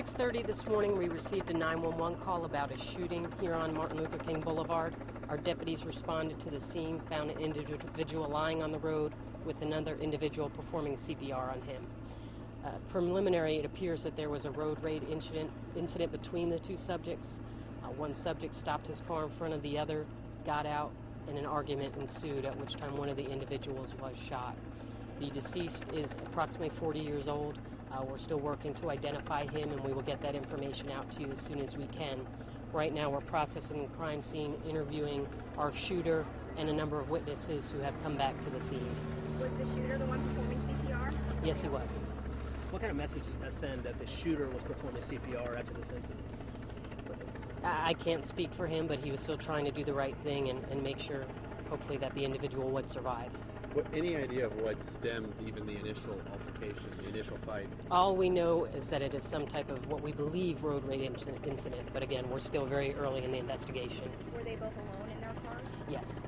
6:30 this morning, we received a 911 call about a shooting here on Martin Luther King Boulevard. Our deputies responded to the scene, found an individual lying on the road with another individual performing CPR on him. Preliminary, it appears that there was a road rage incident between the two subjects. One subject stopped his car in front of the other, got out, and an argument ensued, at which time one of the individuals was shot. The deceased is approximately 40 years old. We're still working to identify him, and we will get that information out to you as soon as we can. Right now, we're processing the crime scene, interviewing our shooter and a number of witnesses who have come back to the scene. Was the shooter the one performing CPR? Yes, he was. What kind of message does that send that the shooter was performing CPR after this incident? I can't speak for him, but he was still trying to do the right thing and make sure, hopefully, that the individual would survive. Any idea of what stemmed even the initial altercation, the initial fight? All we know is that it is some type of what we believe road rage incident, but again, we're still very early in the investigation. Were they both alone in their cars? Yes.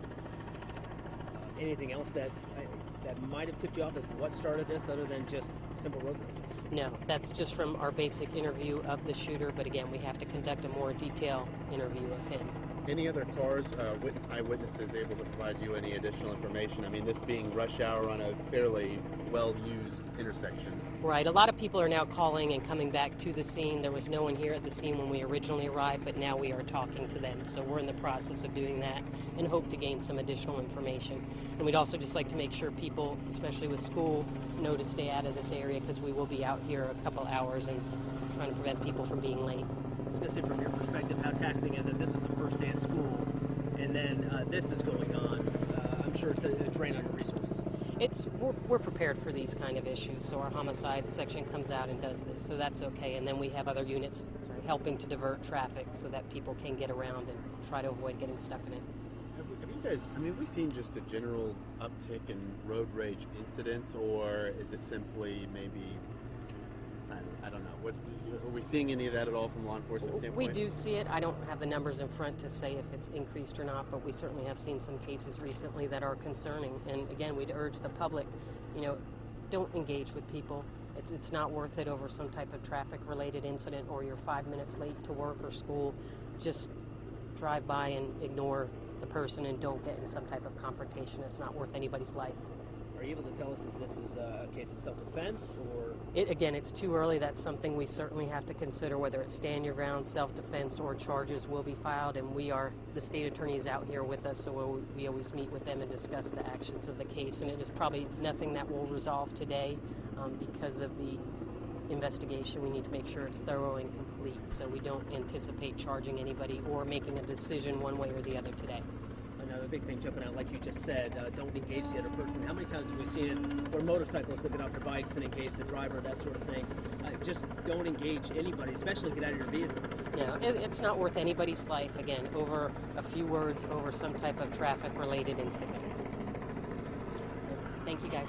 Anything else that might have tipped you off as what started this, other than just simple road rage? No, that's just from our basic interview of the shooter, but again, we have to conduct a more detailed interview of him. Any other cars, eyewitnesses able to provide you any additional information? I mean, this being rush hour on a fairly well-used intersection. Right. A lot of people are now calling and coming back to the scene. There was no one here at the scene when we originally arrived, but now we are talking to them. So we're in the process of doing that and hope to gain some additional information. And we'd also just like to make sure people, especially with school, know to stay out of this area, because we will be out here a couple hours and trying to prevent people from being late. Just from your perspective, how taxing is it? This is the first day of school, and then this is going on. I'm sure it's a drain on your resources. We're prepared for these kind of issues, so our homicide section comes out and does this, so that's okay. And then we have other units helping to divert traffic so that people can get around and try to avoid getting stuck in it. Have you guys, I mean, we've seen just a general uptick in road rage incidents, or is it simply maybe, I don't know, are we seeing any of that at all from law enforcement standpoint? We do see it. I don't have the numbers in front to say if it's increased or not, but we certainly have seen some cases recently that are concerning. And again, we'd urge the public, don't engage with people. It's not worth it over some type of traffic-related incident, or you're 5 minutes late to work or school. Just drive by and ignore the person and don't get in some type of confrontation. It's not worth anybody's life. Are you able to tell us if this is a case of self-defense, or? Again, it's too early. That's something we certainly have to consider, whether it's stand your ground, self-defense, or charges will be filed. And the state attorney is out here with us, so we always meet with them and discuss the actions of the case. And it is probably nothing that will resolve today because of the investigation. We need to make sure it's thorough and complete, so we don't anticipate charging anybody or making a decision one way or the other today. Another big thing jumping out, like you just said, don't engage the other person. How many times have we seen it where motorcyclists will get off their bikes and engage the driver, that sort of thing? Just don't engage anybody, especially get out of your vehicle. No, it's not worth anybody's life, again, over a few words, over some type of traffic-related incident. Thank you, guys.